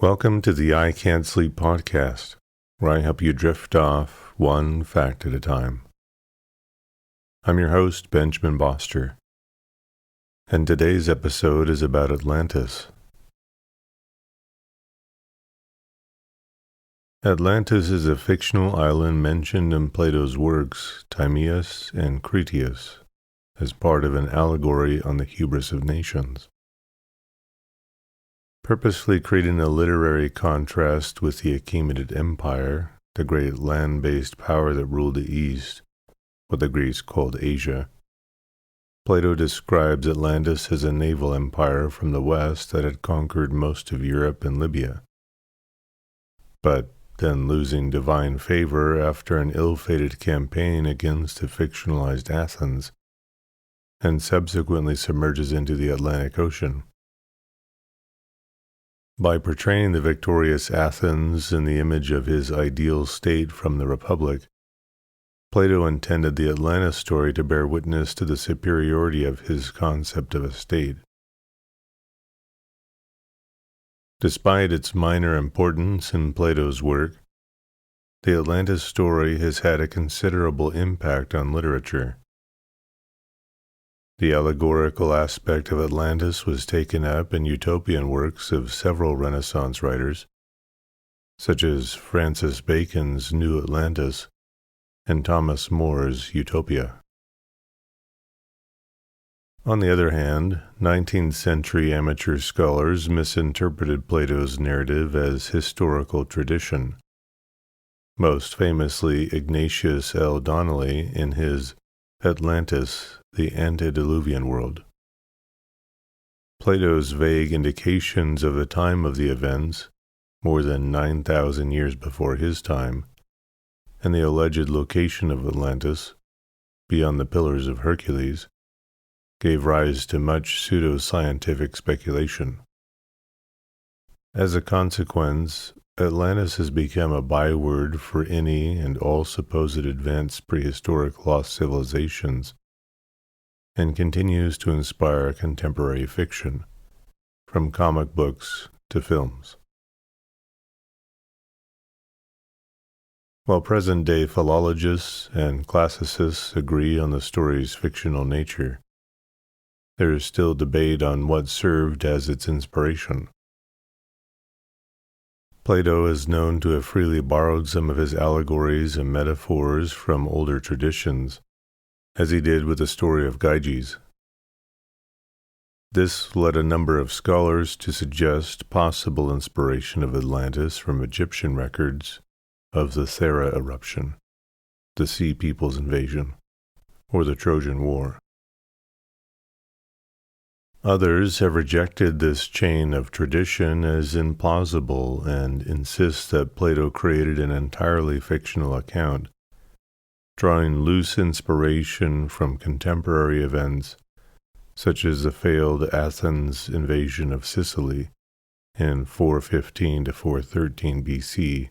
Welcome to the I Can't Sleep podcast, where I help you drift off one fact at a time. I'm your host, Benjamin Boster, and today's episode is about Atlantis. Atlantis is a fictional island mentioned in Plato's works Timaeus and Critias as part of an allegory on the hubris of nations. Purposely creating a literary contrast with the Achaemenid Empire, the great land-based power that ruled the East, what the Greeks called Asia, Plato describes Atlantis as a naval empire from the west that had conquered most of Europe and Libya, but then losing divine favor after an ill-fated campaign against the fictionalized Athens, and subsequently submerges into the Atlantic Ocean. By portraying the victorious Athens in the image of his ideal state from the Republic, Plato intended the Atlantis story to bear witness to the superiority of his concept of a state. Despite its minor importance in Plato's work, the Atlantis story has had a considerable impact on literature. The allegorical aspect of Atlantis was taken up in utopian works of several Renaissance writers, such as Francis Bacon's New Atlantis and Thomas More's Utopia. On the other hand, 19th century amateur scholars misinterpreted Plato's narrative as historical tradition, most famously Ignatius L. Donnelly in his Atlantis, the Antediluvian World. Plato's vague indications of the time of the events, more than 9,000 years before his time, and the alleged location of Atlantis, beyond the Pillars of Hercules, gave rise to much pseudo-scientific speculation. As a consequence, Atlantis has become a byword for any and all supposed advanced prehistoric lost civilizations, and continues to inspire contemporary fiction, from comic books to films. While present-day philologists and classicists agree on the story's fictional nature, there is still debate on what served as its inspiration. Plato is known to have freely borrowed some of his allegories and metaphors from older traditions, as he did with the story of Gyges. This led a number of scholars to suggest possible inspiration of Atlantis from Egyptian records of the Thera eruption, the Sea People's invasion, or the Trojan War. Others have rejected this chain of tradition as implausible and insist that Plato created an entirely fictional account, drawing loose inspiration from contemporary events such as the failed Athens invasion of Sicily in 415 to 413 BC,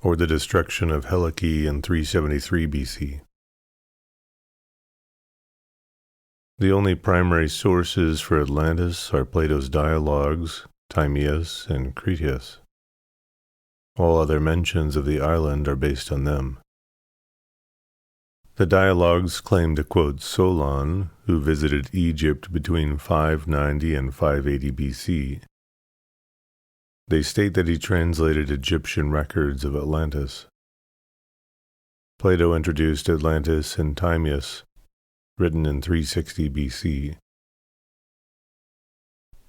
or the destruction of Helike in 373 BC. The only primary sources for Atlantis are Plato's dialogues, Timaeus and Critias. All other mentions of the island are based on them. The dialogues claim to quote Solon, who visited Egypt between 590 and 580 BC. They state that he translated Egyptian records of Atlantis. Plato introduced Atlantis in Timaeus, written in 360 BC.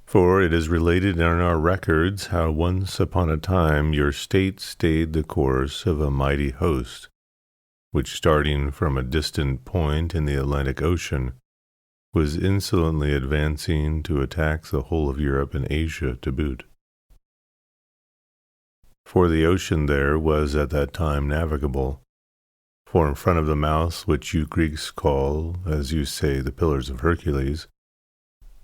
For it is related in our records how once upon a time your state stayed the course of a mighty host, which starting from a distant point in the Atlantic Ocean, was insolently advancing to attack the whole of Europe and Asia to boot. For the ocean there was at that time navigable, for in front of the mouth which you Greeks call, as you say, the Pillars of Hercules,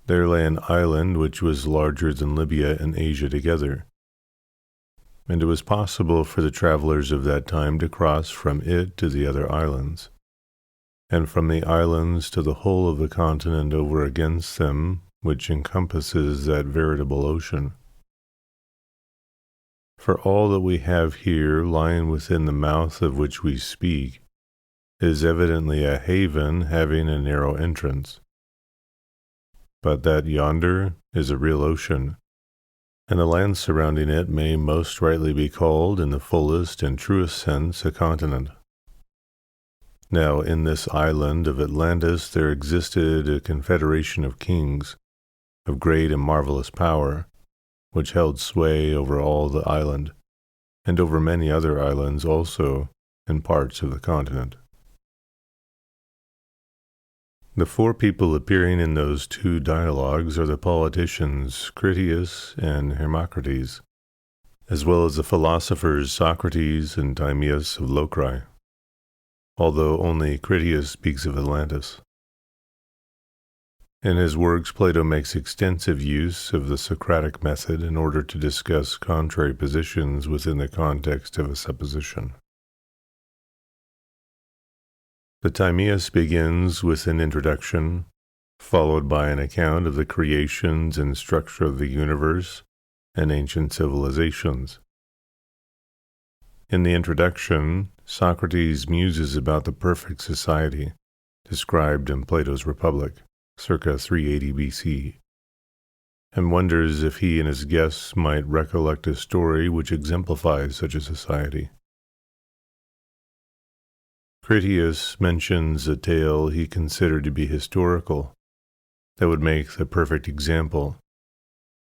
there lay an island which was larger than Libya and Asia together, and it was possible for the travelers of that time to cross from it to the other islands, and from the islands to the whole of the continent over against them, which encompasses that veritable ocean. For all that we have here lying within the mouth of which we speak is evidently a haven having a narrow entrance. But that yonder is a real ocean, and the land surrounding it may most rightly be called, in the fullest and truest sense, a continent. Now, in this island of Atlantis there existed a confederation of kings, of great and marvelous power, which held sway over all the island, and over many other islands also, and parts of the continent. The four people appearing in those two dialogues are the politicians Critias and Hermocrates, as well as the philosophers Socrates and Timaeus of Locri, although only Critias speaks of Atlantis. In his works, Plato makes extensive use of the Socratic method in order to discuss contrary positions within the context of a supposition. The Timaeus begins with an introduction, followed by an account of the creations and structure of the universe and ancient civilizations. In the introduction, Socrates muses about the perfect society described in Plato's Republic, circa 380 BC, and wonders if he and his guests might recollect a story which exemplifies such a society. Critias mentions a tale he considered to be historical, that would make the perfect example,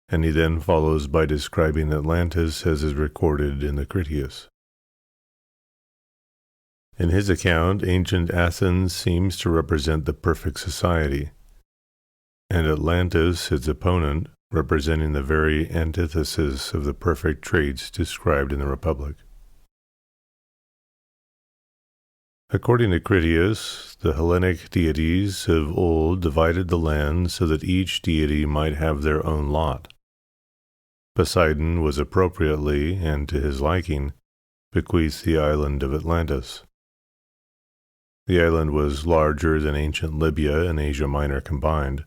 and he then follows by describing Atlantis as is recorded in the Critias. In his account, ancient Athens seems to represent the perfect society, and Atlantis, its opponent, representing the very antithesis of the perfect traits described in the Republic. According to Critias, the Hellenic deities of old divided the land so that each deity might have their own lot. Poseidon was appropriately, and to his liking, bequeathed the island of Atlantis. The island was larger than ancient Libya and Asia Minor combined,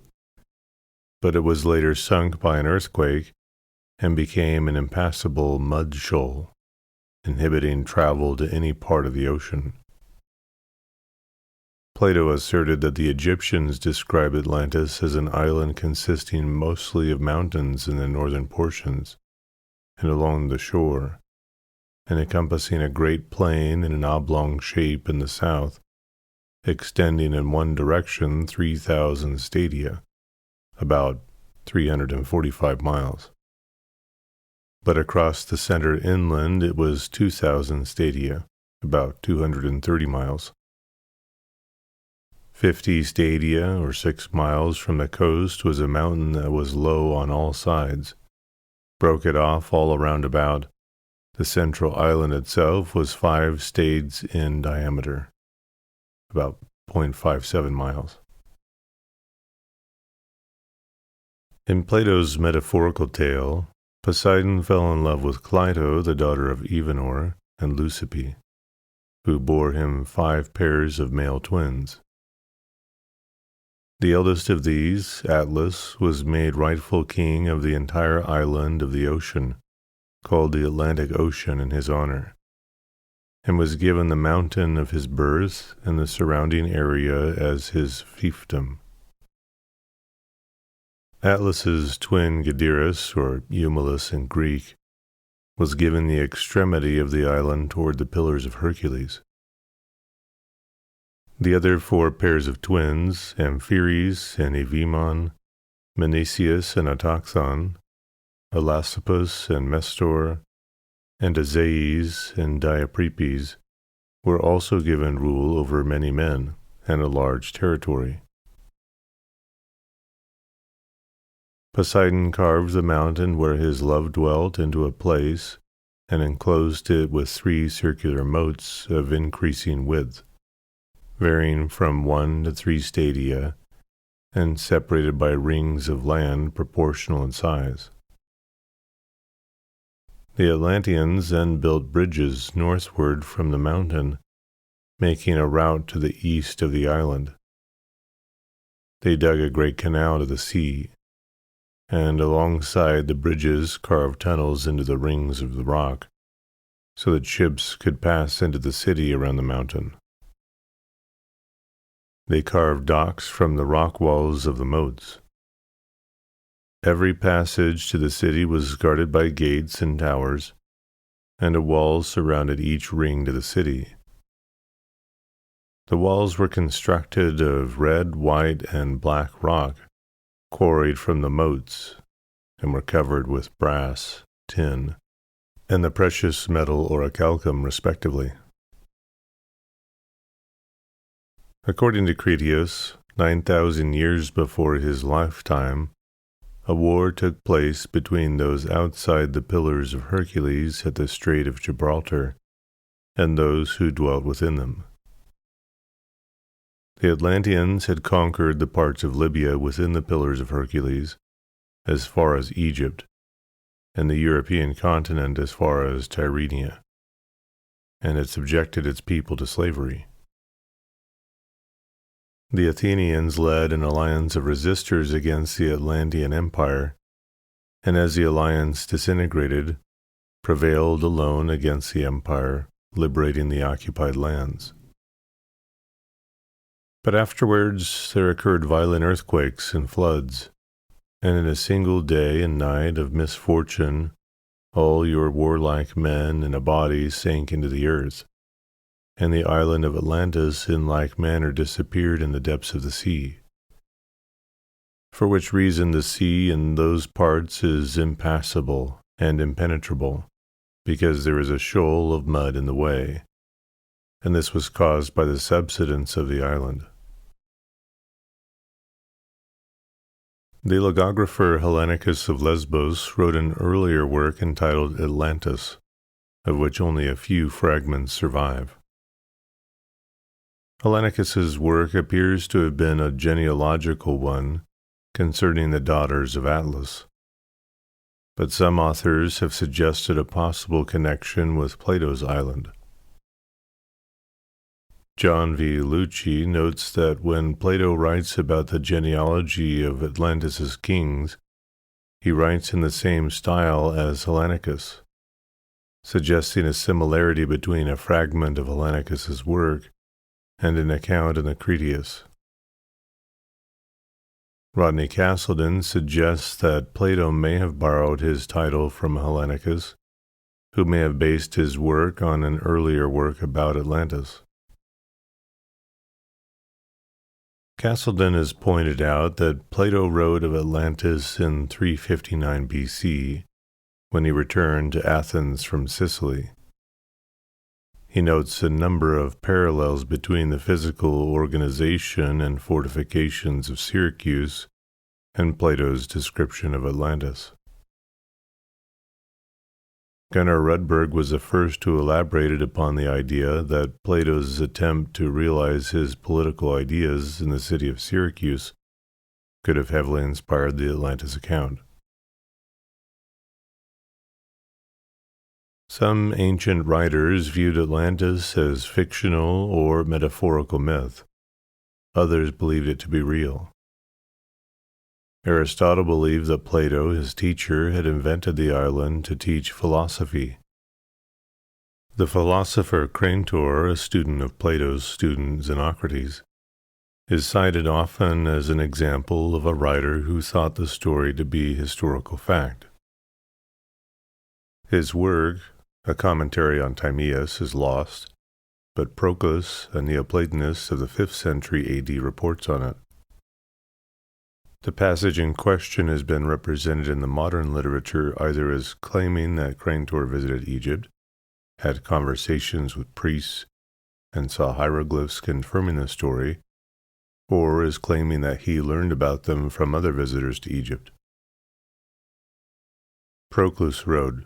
but it was later sunk by an earthquake and became an impassable mud shoal, inhibiting travel to any part of the ocean. Plato asserted that the Egyptians describe Atlantis as an island consisting mostly of mountains in the northern portions and along the shore, and encompassing a great plain in an oblong shape in the south, extending in one direction 3,000 stadia, about 345 miles. But across the center inland it was 2,000 stadia, about 230 miles. 50 stadia, or 6 miles from the coast, was a mountain that was low on all sides, broke it off all around about. The central island itself was 5 stades in diameter, about 0.57 miles. In Plato's metaphorical tale, Poseidon fell in love with Cleito, the daughter of Evenor, and Leucippe, who bore him 5 pairs of male twins. The eldest of these, Atlas, was made rightful king of the entire island of the ocean, called the Atlantic Ocean in his honor, and was given the mountain of his birth and the surrounding area as his fiefdom. Atlas's twin Gadeirus, or Eumelus in Greek, was given the extremity of the island toward the Pillars of Hercules. The other 4 pairs of twins, Ampheres and Evemon, Menesius and Autochthon, Elasippus and Mestor, and Azaes and Diaprepes, were also given rule over many men and a large territory. Poseidon carved the mountain where his love dwelt into a place and enclosed it with 3 circular moats of increasing width, varying from 1 to 3 stadia, and separated by rings of land proportional in size. The Atlanteans then built bridges northward from the mountain, making a route to the east of the island. They dug a great canal to the sea, and alongside the bridges carved tunnels into the rings of the rock, so that ships could pass into the city around the mountain. They carved docks from the rock walls of the moats. Every passage to the city was guarded by gates and towers, and a wall surrounded each ring to the city. The walls were constructed of red, white, and black rock, quarried from the moats, and were covered with brass, tin, and the precious metal orichalcum, respectively. According to Critias, 9,000 years before his lifetime, a war took place between those outside the Pillars of Hercules at the Strait of Gibraltar and those who dwelt within them. The Atlanteans had conquered the parts of Libya within the Pillars of Hercules, as far as Egypt, and the European continent as far as Tyrrhenia, and had subjected its people to slavery. The Athenians led an alliance of resistors against the Atlantean Empire, and as the alliance disintegrated, prevailed alone against the empire, liberating the occupied lands. But afterwards there occurred violent earthquakes and floods, and in a single day and night of misfortune all your warlike men in a body sank into the earth, and the island of Atlantis in like manner disappeared in the depths of the sea. For which reason the sea in those parts is impassable and impenetrable, because there is a shoal of mud in the way, and this was caused by the subsidence of the island. The logographer Hellenicus of Lesbos wrote an earlier work entitled Atlantis, of which only a few fragments survive. Hellenicus's work appears to have been a genealogical one concerning the daughters of Atlas, but some authors have suggested a possible connection with Plato's island. John V. Lucci notes that when Plato writes about the genealogy of Atlantis's kings, he writes in the same style as Hellenicus, suggesting a similarity between a fragment of Hellenicus's work and an account in the Critias. Rodney Castleton suggests that Plato may have borrowed his title from Hellenicus, who may have based his work on an earlier work about Atlantis. Castleton has pointed out that Plato wrote of Atlantis in 359 BC, when he returned to Athens from Sicily. He notes a number of parallels between the physical organization and fortifications of Syracuse and Plato's description of Atlantis. Gunnar Rudberg was the first to elaborate upon the idea that Plato's attempt to realize his political ideas in the city of Syracuse could have heavily inspired the Atlantis account. Some ancient writers viewed Atlantis as fictional or metaphorical myth. Others believed it to be real. Aristotle believed that Plato, his teacher, had invented the island to teach philosophy. The philosopher Crantor, a student of Plato's student Xenocrates, is cited often as an example of a writer who thought the story to be historical fact. His work, a commentary on Timaeus, is lost, but Proclus, a Neoplatonist of the 5th century AD, reports on it. The passage in question has been represented in the modern literature either as claiming that Crantor visited Egypt, had conversations with priests, and saw hieroglyphs confirming the story, or as claiming that he learned about them from other visitors to Egypt. Proclus wrote,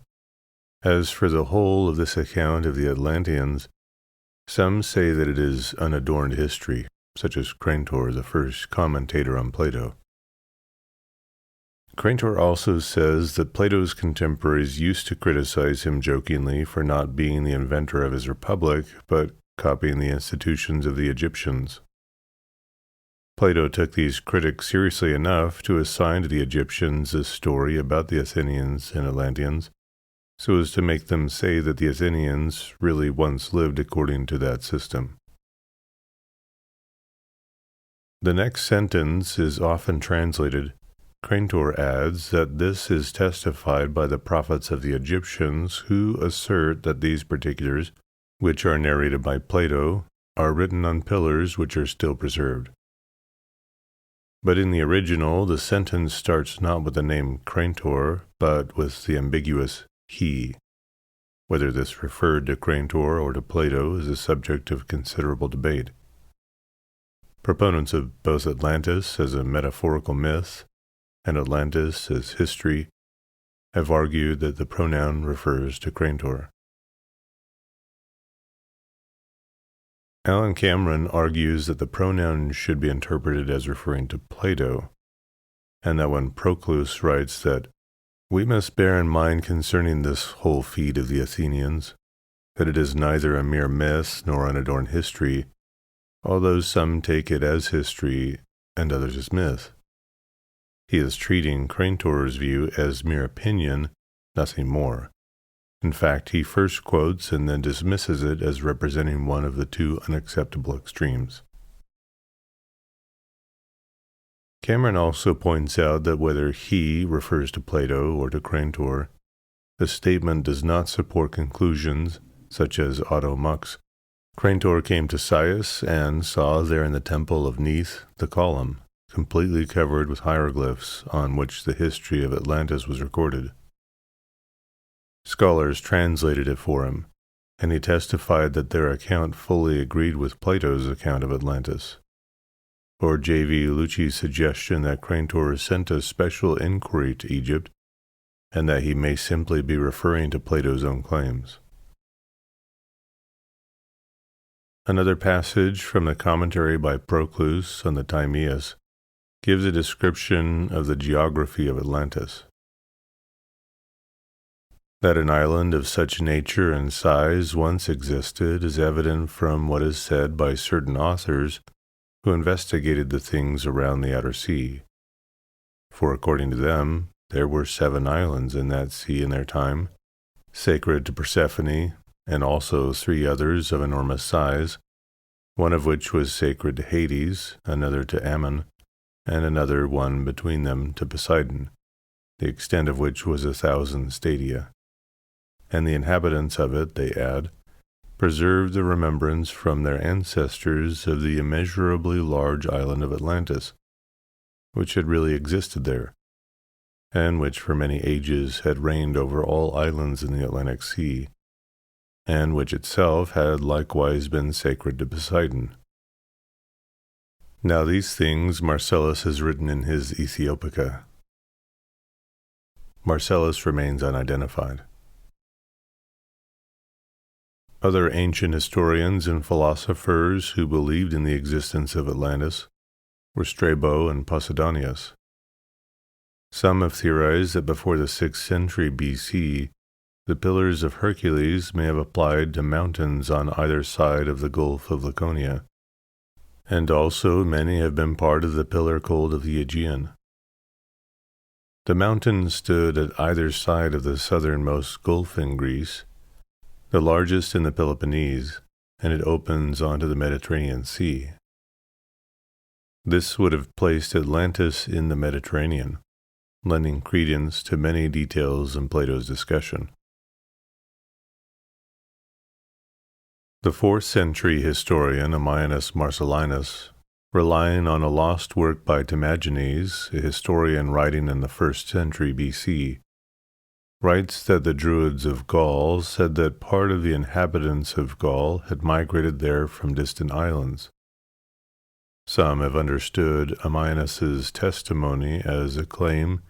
"As for the whole of this account of the Atlanteans, some say that it is unadorned history, such as Crantor, the first commentator on Plato. Crantor also says that Plato's contemporaries used to criticize him jokingly for not being the inventor of his republic, but copying the institutions of the Egyptians. Plato took these critics seriously enough to assign to the Egyptians a story about the Athenians and Atlanteans, so as to make them say that the Athenians really once lived according to that system. The next sentence is often translated. Crantor adds that this is testified by the prophets of the Egyptians, who assert that these particulars, which are narrated by Plato, are written on pillars which are still preserved. But in the original, the sentence starts not with the name Crantor, but with the ambiguous he. Whether this referred to Crantor or to Plato is a subject of considerable debate. Proponents of both Atlantis as a metaphorical myth and Atlantis as history have argued that the pronoun refers to Crantor. Alan Cameron argues that the pronoun should be interpreted as referring to Plato, and that when Proclus writes that we must bear in mind concerning this whole feat of the Athenians, that it is neither a mere myth nor unadorned history, although some take it as history and others as myth. He is treating Crantor's view as mere opinion, nothing more. In fact, he first quotes and then dismisses it as representing one of the two unacceptable extremes. Cameron also points out that whether he refers to Plato or to Crantor, the statement does not support conclusions such as Otto Muck's. Crantor came to Sais and saw there in the temple of Neith the column, completely covered with hieroglyphs on which the history of Atlantis was recorded. Scholars translated it for him, and he testified that their account fully agreed with Plato's account of Atlantis. Or J.V. Lucci's suggestion that Crantor sent a special inquiry to Egypt, and that he may simply be referring to Plato's own claims. Another passage from the commentary by Proclus on the Timaeus gives a description of the geography of Atlantis. That an island of such nature and size once existed is evident from what is said by certain authors who investigated the things around the outer sea. For according to them, there were 7 islands in that sea in their time, sacred to Persephone, and also 3 others of enormous size, one of which was sacred to Hades, another to Ammon, and another one between them to Poseidon, the extent of which was 1,000 stadia. And the inhabitants of it, they add, preserved the remembrance from their ancestors of the immeasurably large island of Atlantis, which had really existed there, and which for many ages had reigned over all islands in the Atlantic Sea, and which itself had likewise been sacred to Poseidon. Now these things Marcellus has written in his Ethiopica. Marcellus remains unidentified. Other ancient historians and philosophers who believed in the existence of Atlantis were Strabo and Posidonius. Some have theorized that before the 6th century BC, the Pillars of Hercules may have applied to mountains on either side of the Gulf of Laconia, and also many have been part of the Pillar Cult of the Aegean. The mountains stood at either side of the southernmost gulf in Greece, the largest in the Peloponnese, and it opens onto the Mediterranean Sea. This would have placed Atlantis in the Mediterranean, lending credence to many details in Plato's discussion. The 4th century historian Ammianus Marcellinus, relying on a lost work by Timagenes, a historian writing in the 1st century BC, writes that the Druids of Gaul said that part of the inhabitants of Gaul had migrated there from distant islands. Some have understood Ammianus's testimony as a claim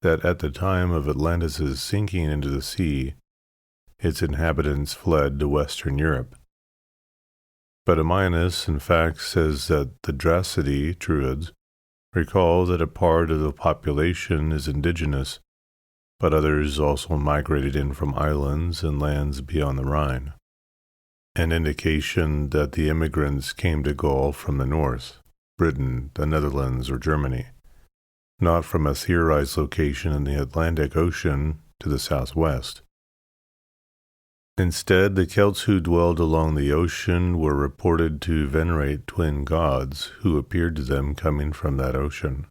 that at the time of Atlantis's sinking into the sea, its inhabitants fled to Western Europe. But Ammianus, in fact, says that the Dracidae, Druids, recall that a part of the population is indigenous, but others also migrated in from islands and lands beyond the Rhine, an indication that the immigrants came to Gaul from the north, Britain, the Netherlands, or Germany, not from a theorized location in the Atlantic Ocean to the southwest. Instead, the Celts who dwelled along the ocean were reported to venerate twin gods who appeared to them coming from that ocean.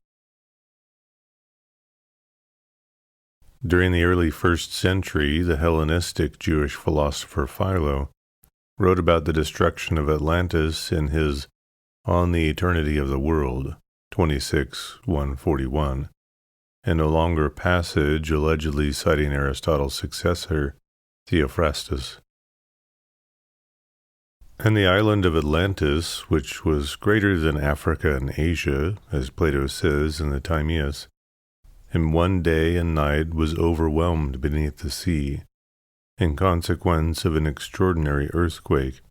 During the early 1st century, the Hellenistic Jewish philosopher Philo wrote about the destruction of Atlantis in his On the Eternity of the World, 26:141, in a longer passage allegedly citing Aristotle's successor, Theophrastus. And the island of Atlantis, which was greater than Africa and Asia, as Plato says in the Timaeus, in one day and night was overwhelmed beneath the sea, in consequence of an extraordinary earthquake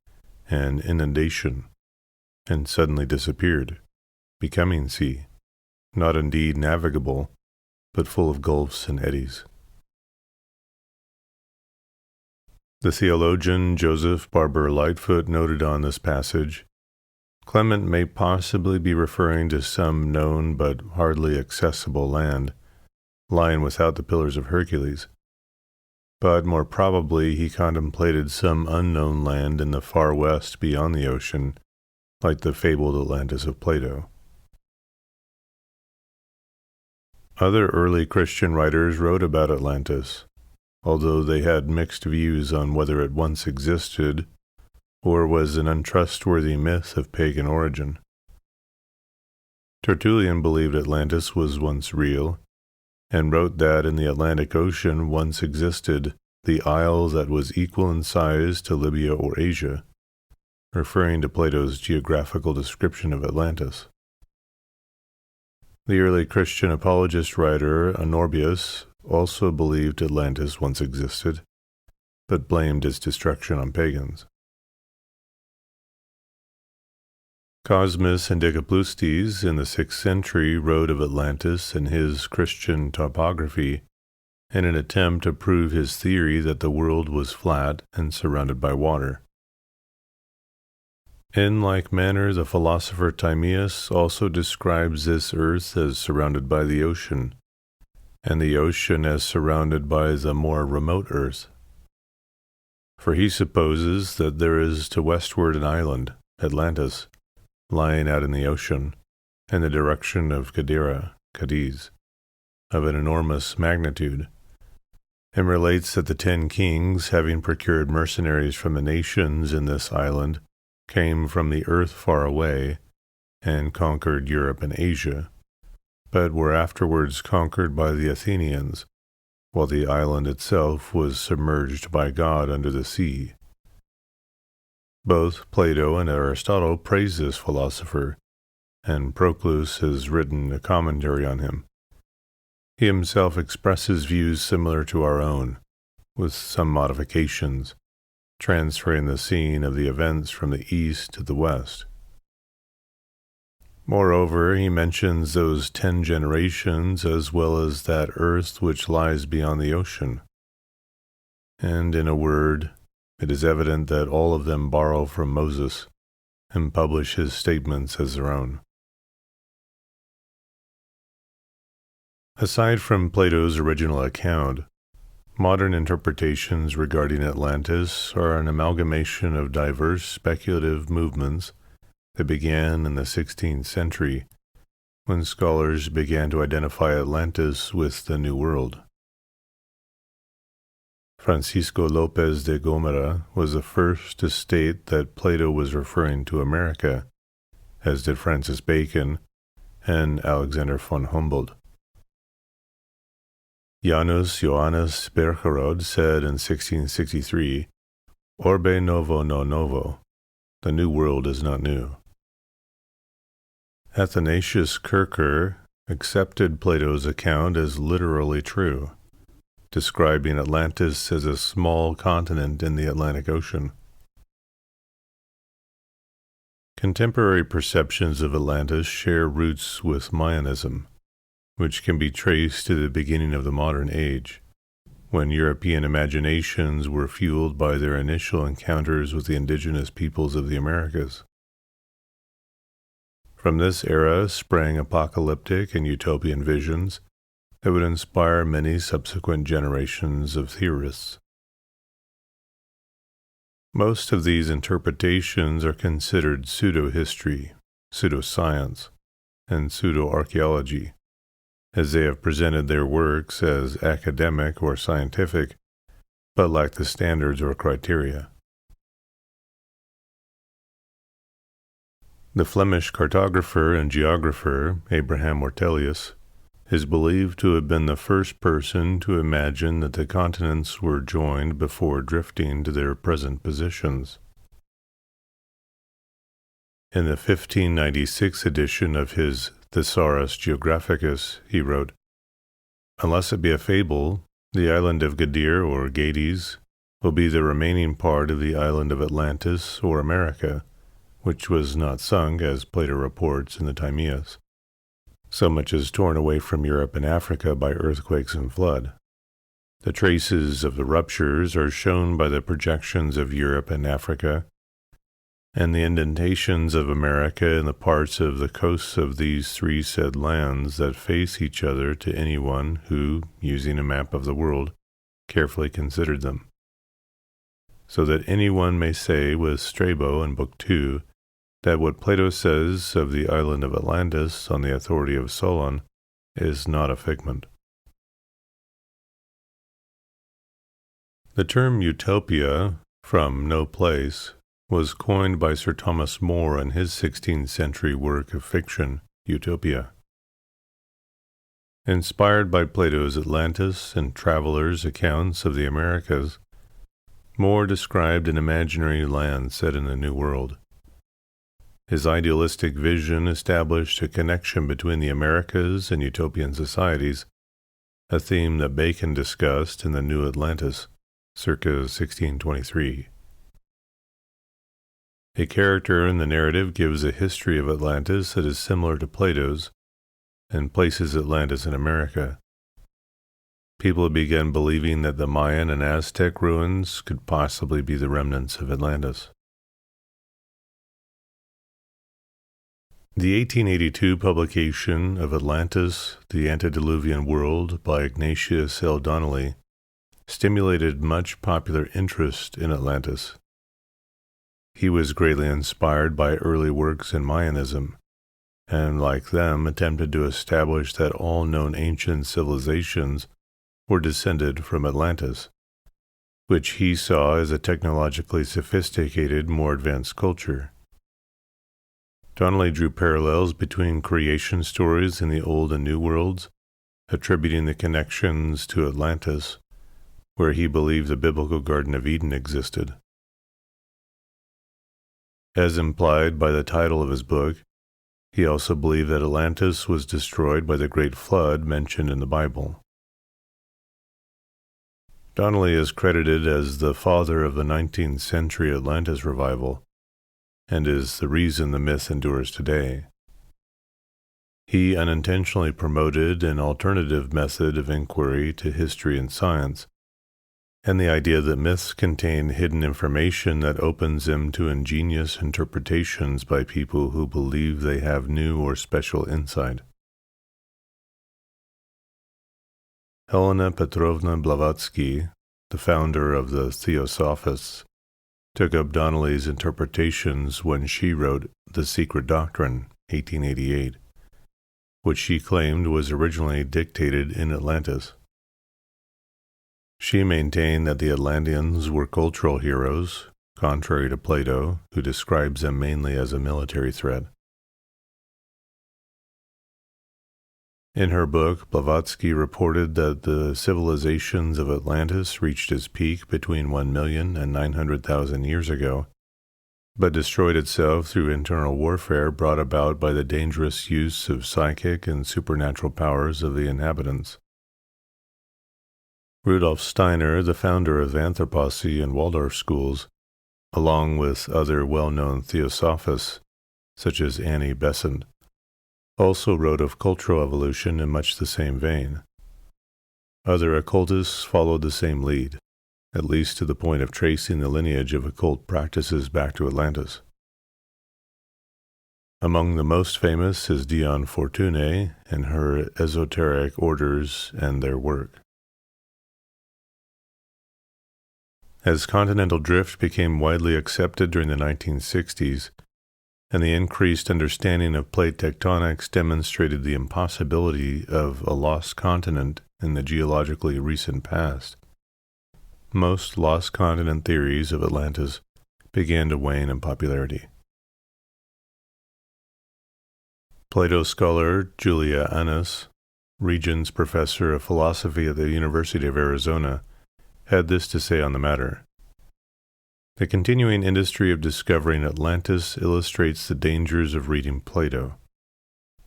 and inundation, and suddenly disappeared, becoming sea, not indeed navigable, but full of gulfs and eddies. The theologian Joseph Barber Lightfoot noted on this passage, Clement may possibly be referring to some known but hardly accessible land, lying without the Pillars of Hercules, but more probably he contemplated some unknown land in the far west beyond the ocean, like the fabled Atlantis of Plato. Other early Christian writers wrote about Atlantis, although they had mixed views on whether it once existed or was an untrustworthy myth of pagan origin. Tertullian believed Atlantis was once real, and wrote that in the Atlantic Ocean once existed the isle that was equal in size to Libya or Asia, referring to Plato's geographical description of Atlantis. The early Christian apologist writer Anorbius also believed Atlantis once existed, but blamed its destruction on pagans. Cosmas Indicopleustes in the 6th century wrote of Atlantis in his Christian topography in an attempt to prove his theory that the world was flat and surrounded by water. In like manner, the philosopher Timaeus also describes this earth as surrounded by the ocean, and the ocean as surrounded by the more remote earth. For he supposes that there is to westward an island, Atlantis, lying out in the ocean, in the direction of Cadiz, of an enormous magnitude, and relates that the 10 kings, having procured mercenaries from the nations in this island, came from the earth far away, and conquered Europe and Asia, but were afterwards conquered by the Athenians, while the island itself was submerged by God under the sea. Both Plato and Aristotle praise this philosopher, and Proclus has written a commentary on him. He himself expresses views similar to our own, with some modifications, transferring the scene of the events from the east to the west. Moreover, he mentions those 10 generations as well as that earth which lies beyond the ocean. And in a word, it is evident that all of them borrow from Moses and publish his statements as their own. Aside from Plato's original account, modern interpretations regarding Atlantis are an amalgamation of diverse speculative movements that began in the 16th century, when scholars began to identify Atlantis with the New World. Francisco López de Gómara was the first to state that Plato was referring to America, as did Francis Bacon and Alexander von Humboldt. Janus Johannes Bergerod said in 1663, Orbe novo no novo, the New World is not new. Athanasius Kircher accepted Plato's account as literally true, describing Atlantis as a small continent in the Atlantic Ocean. Contemporary perceptions of Atlantis share roots with Mayanism, which can be traced to the beginning of the modern age, when European imaginations were fueled by their initial encounters with the indigenous peoples of the Americas. From this era sprang apocalyptic and utopian visions that would inspire many subsequent generations of theorists. Most of these interpretations are considered pseudo-history, pseudoscience, and pseudo-archaeology, as they have presented their works as academic or scientific, but lack the standards or criteria. The Flemish cartographer and geographer Abraham Ortelius is believed to have been the first person to imagine that the continents were joined before drifting to their present positions. In the 1596 edition of his Thesaurus Geographicus, he wrote, "Unless it be a fable, the island of Gadir or Gades will be the remaining part of the island of Atlantis or America, which was not sunk, as Plato reports in the Timaeus, so much as torn away from Europe and Africa by earthquakes and flood. The traces of the ruptures are shown by the projections of Europe and Africa, and the indentations of America in the parts of the coasts of these three said lands that face each other to anyone who, using a map of the world, carefully considered them. So that anyone may say with Strabo in Book 2 that what Plato says of the island of Atlantis on the authority of Solon is not a figment." The term utopia, from no place, was coined by Sir Thomas More in his 16th century work of fiction, Utopia. Inspired by Plato's Atlantis and travelers' accounts of the Americas, More described an imaginary land set in a new world. His idealistic vision established a connection between the Americas and utopian societies, a theme that Bacon discussed in The New Atlantis, circa 1623. A character in the narrative gives a history of Atlantis that is similar to Plato's, and places Atlantis in America. People began believing that the Mayan and Aztec ruins could possibly be the remnants of Atlantis. The 1882 publication of Atlantis, the Antediluvian World by Ignatius L. Donnelly stimulated much popular interest in Atlantis. He was greatly inspired by early works in Mayanism, and like them attempted to establish that all known ancient civilizations were descended from Atlantis, which he saw as a technologically sophisticated, more advanced culture. Donnelly drew parallels between creation stories in the Old and New Worlds, attributing the connections to Atlantis, where he believed the biblical Garden of Eden existed. As implied by the title of his book, he also believed that Atlantis was destroyed by the Great Flood mentioned in the Bible. Donnelly is credited as the father of the 19th century Atlantis revival, and is the reason the myth endures today. He unintentionally promoted an alternative method of inquiry to history and science, and the idea that myths contain hidden information that opens them to ingenious interpretations by people who believe they have new or special insight. Helena Petrovna Blavatsky, the founder of the Theosophists, took up Donnelly's interpretations when she wrote The Secret Doctrine, 1888, which she claimed was originally dictated in Atlantis. She maintained that the Atlanteans were cultural heroes, contrary to Plato, who describes them mainly as a military threat. In her book, Blavatsky reported that the civilizations of Atlantis reached its peak between 1 million and 900,000 years ago, but destroyed itself through internal warfare brought about by the dangerous use of psychic and supernatural powers of the inhabitants. Rudolf Steiner, the founder of Anthroposophy and Waldorf schools, along with other well-known theosophists, such as Annie Besant, also wrote of cultural evolution in much the same vein. Other occultists followed the same lead, at least to the point of tracing the lineage of occult practices back to Atlantis. Among the most famous is Dion Fortuné and her esoteric orders and their work. As continental drift became widely accepted during the 1960s, and the increased understanding of plate tectonics demonstrated the impossibility of a lost continent in the geologically recent past, most lost continent theories of Atlantis began to wane in popularity. Plato scholar Julia Annis, Regents Professor of Philosophy at the University of Arizona, had this to say on the matter. The continuing industry of discovering Atlantis illustrates the dangers of reading Plato,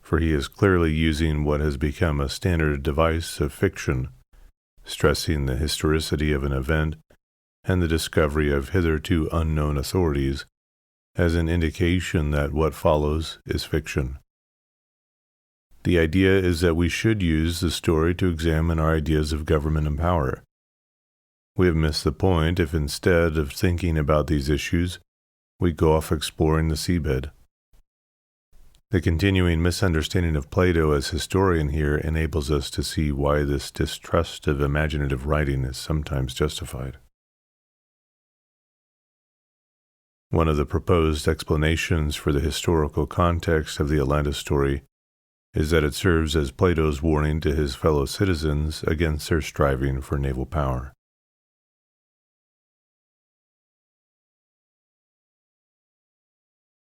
for he is clearly using what has become a standard device of fiction, stressing the historicity of an event and the discovery of hitherto unknown authorities as an indication that what follows is fiction. The idea is that we should use the story to examine our ideas of government and power. We have missed the point if instead of thinking about these issues, we go off exploring the seabed. The continuing misunderstanding of Plato as historian here enables us to see why this distrust of imaginative writing is sometimes justified. One of the proposed explanations for the historical context of the Atlantis story is that it serves as Plato's warning to his fellow citizens against their striving for naval power.